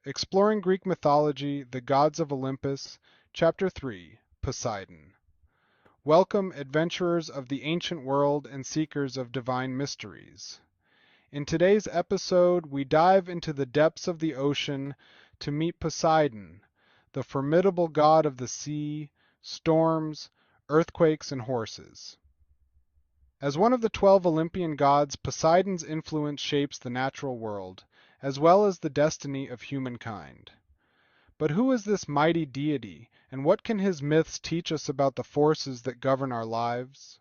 Exploring Greek Mythology, the Gods of Olympus, Chapter 3, Poseidon. Welcome, adventurers of the ancient world and seekers of divine mysteries. In today's episode, we dive into the depths of the ocean to meet Poseidon, the formidable god of the sea, storms, earthquakes, and horses. As one of the 12 Olympian gods, Poseidon's influence shapes the natural world, as well as the destiny of humankind. But who is this mighty deity, and what can his myths teach us about the forces that govern our lives?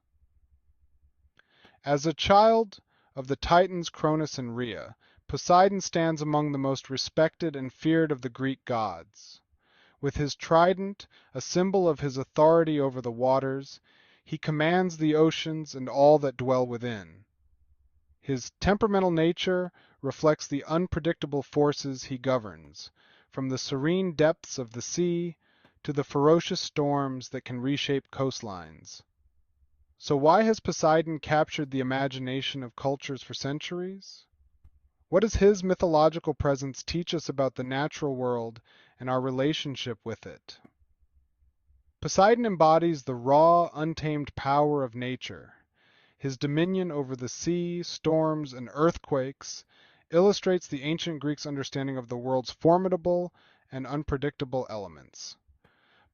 As a child of the Titans Cronus and Rhea, Poseidon stands among the most respected and feared of the Greek gods. With his trident, a symbol of his authority over the waters, he commands the oceans and all that dwell within. His temperamental nature reflects the unpredictable forces he governs, from the serene depths of the sea to the ferocious storms that can reshape coastlines. So why has Poseidon captured the imagination of cultures for centuries? What does his mythological presence teach us about the natural world and our relationship with it? Poseidon embodies the raw, untamed power of nature. His dominion over the sea, storms, and earthquakes illustrates the ancient Greeks' understanding of the world's formidable and unpredictable elements.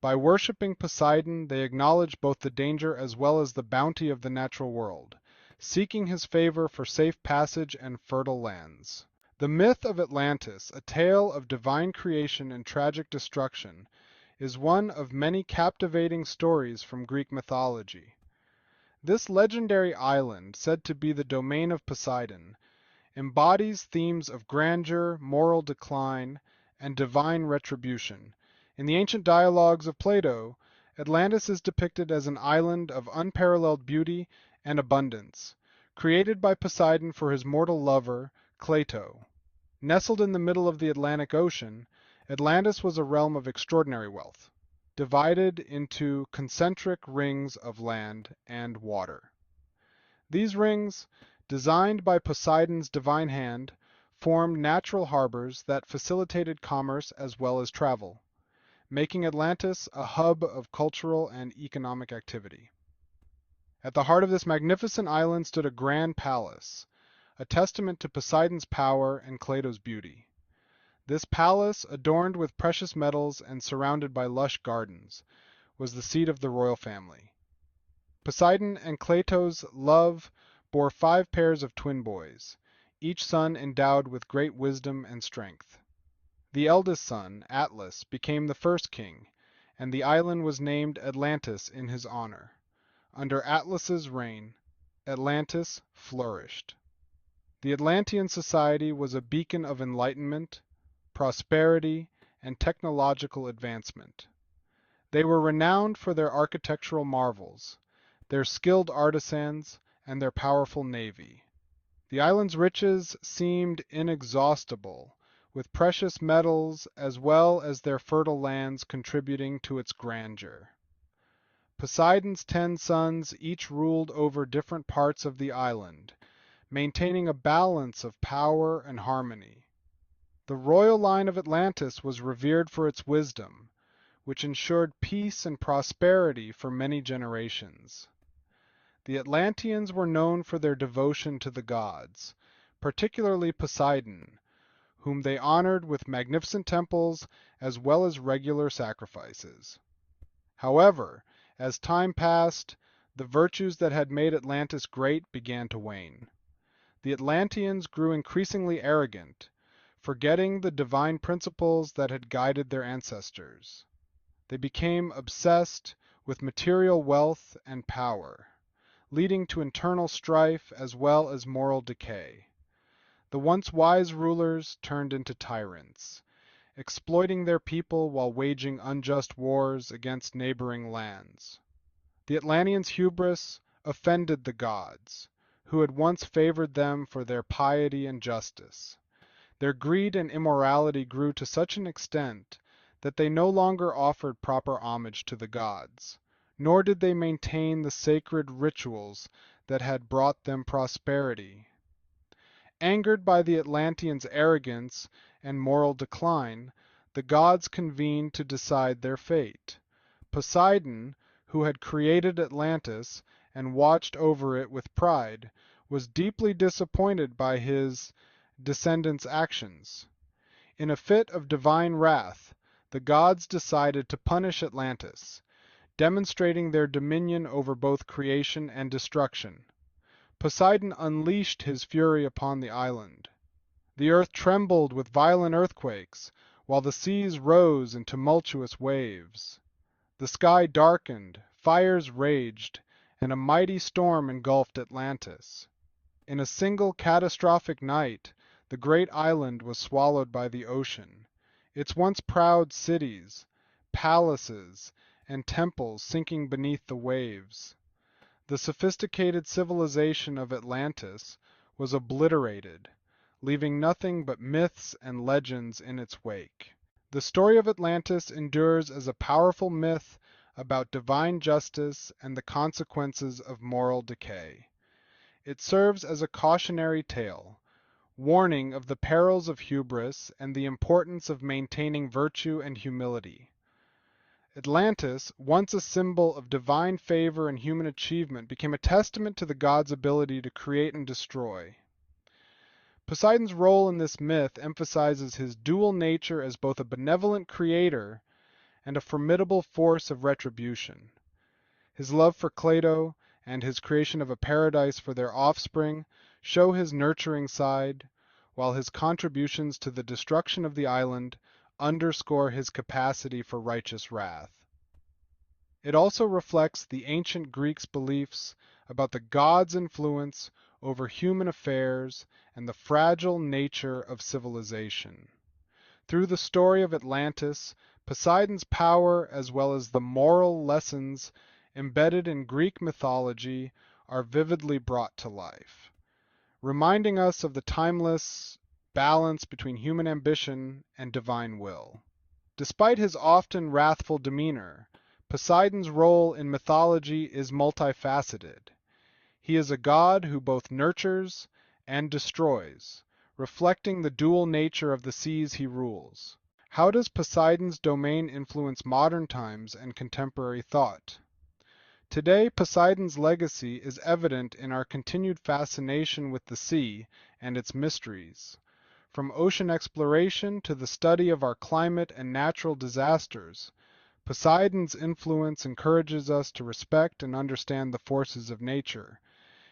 By worshipping Poseidon, they acknowledge both the danger as well as the bounty of the natural world, seeking his favor for safe passage and fertile lands. The myth of Atlantis, a tale of divine creation and tragic destruction, is one of many captivating stories from Greek mythology. This legendary island, said to be the domain of Poseidon, embodies themes of grandeur, moral decline, and divine retribution. In the ancient dialogues of Plato, Atlantis is depicted as an island of unparalleled beauty and abundance, created by Poseidon for his mortal lover, Cleito. Nestled in the middle of the Atlantic Ocean, Atlantis was a realm of extraordinary wealth, divided into concentric rings of land and water. These rings, designed by Poseidon's divine hand, formed natural harbors that facilitated commerce as well as travel, making Atlantis a hub of cultural and economic activity. At the heart of this magnificent island stood a grand palace, a testament to Poseidon's power and Cleito's beauty. This palace, adorned with precious metals and surrounded by lush gardens, was the seat of the royal family. Poseidon and Cleito's love bore 5 pairs of twin boys, each son endowed with great wisdom and strength. The eldest son, Atlas, became the first king, and the island was named Atlantis in his honor. Under Atlas's reign, Atlantis flourished. The Atlantean society was a beacon of enlightenment, prosperity, and technological advancement. They were renowned for their architectural marvels, their skilled artisans, and their powerful navy. The island's riches seemed inexhaustible, with precious metals as well as their fertile lands contributing to its grandeur. Poseidon's 10 sons each ruled over different parts of the island, maintaining a balance of power and harmony. The royal line of Atlantis was revered for its wisdom, which ensured peace and prosperity for many generations. The Atlanteans were known for their devotion to the gods, particularly Poseidon, whom they honored with magnificent temples as well as regular sacrifices. However, as time passed, the virtues that had made Atlantis great began to wane. The Atlanteans grew increasingly arrogant, forgetting the divine principles that had guided their ancestors. They became obsessed with material wealth and power, leading to internal strife as well as moral decay. The once wise rulers turned into tyrants, exploiting their people while waging unjust wars against neighboring lands. The Atlanteans' hubris offended the gods, who had once favored them for their piety and justice. Their greed and immorality grew to such an extent that they no longer offered proper homage to the gods, nor did they maintain the sacred rituals that had brought them prosperity. Angered by the Atlanteans' arrogance and moral decline, the gods convened to decide their fate. Poseidon, who had created Atlantis and watched over it with pride, was deeply disappointed by his descendants' actions. In a fit of divine wrath, the gods decided to punish Atlantis, demonstrating their dominion over both creation and destruction. Poseidon unleashed his fury upon the island. The earth trembled with violent earthquakes, while the seas rose in tumultuous waves. The sky darkened, fires raged, and a mighty storm engulfed Atlantis. In a single catastrophic night, the great island was swallowed by the ocean, its once proud cities, palaces, and temples sinking beneath the waves. The sophisticated civilization of Atlantis was obliterated, leaving nothing but myths and legends in its wake. The story of Atlantis endures as a powerful myth about divine justice and the consequences of moral decay. It serves as a cautionary tale, warning of the perils of hubris and the importance of maintaining virtue and humility. Atlantis, once a symbol of divine favor and human achievement, became a testament to the gods' ability to create and destroy. Poseidon's role in this myth emphasizes his dual nature as both a benevolent creator and a formidable force of retribution. His love for Cleito and his creation of a paradise for their offspring show his nurturing side, while his contributions to the destruction of the island underscore his capacity for righteous wrath. It also reflects the ancient Greeks' beliefs about the gods' influence over human affairs and the fragile nature of civilization. Through the story of Atlantis, Poseidon's power as well as the moral lessons embedded in Greek mythology are vividly brought to life, reminding us of the timeless balance between human ambition and divine will. Despite his often wrathful demeanor, Poseidon's role in mythology is multifaceted. He is a god who both nurtures and destroys, reflecting the dual nature of the seas he rules. How does Poseidon's domain influence modern times and contemporary thought? Today, Poseidon's legacy is evident in our continued fascination with the sea and its mysteries. From ocean exploration to the study of our climate and natural disasters, Poseidon's influence encourages us to respect and understand the forces of nature.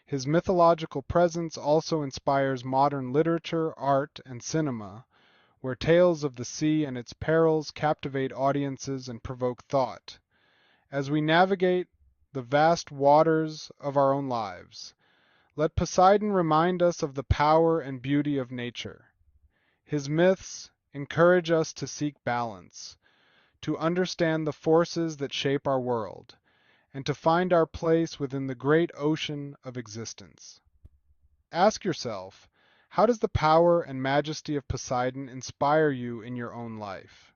His mythological presence also inspires modern literature, art, and cinema, where tales of the sea and its perils captivate audiences and provoke thought. As we navigate the vast waters of our own lives, let Poseidon remind us of the power and beauty of nature. His myths encourage us to seek balance, to understand the forces that shape our world, and to find our place within the great ocean of existence. Ask yourself, how does the power and majesty of Poseidon inspire you in your own life?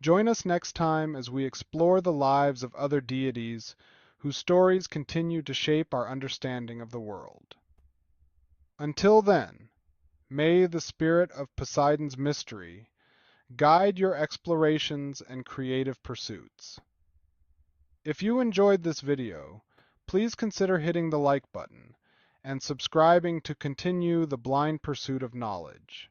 Join us next time as we explore the lives of other deities whose stories continue to shape our understanding of the world. Until then, may the spirit of Poseidon's mystery guide your explorations and creative pursuits. If you enjoyed this video, please consider hitting the like button and subscribing to continue the blind pursuit of knowledge.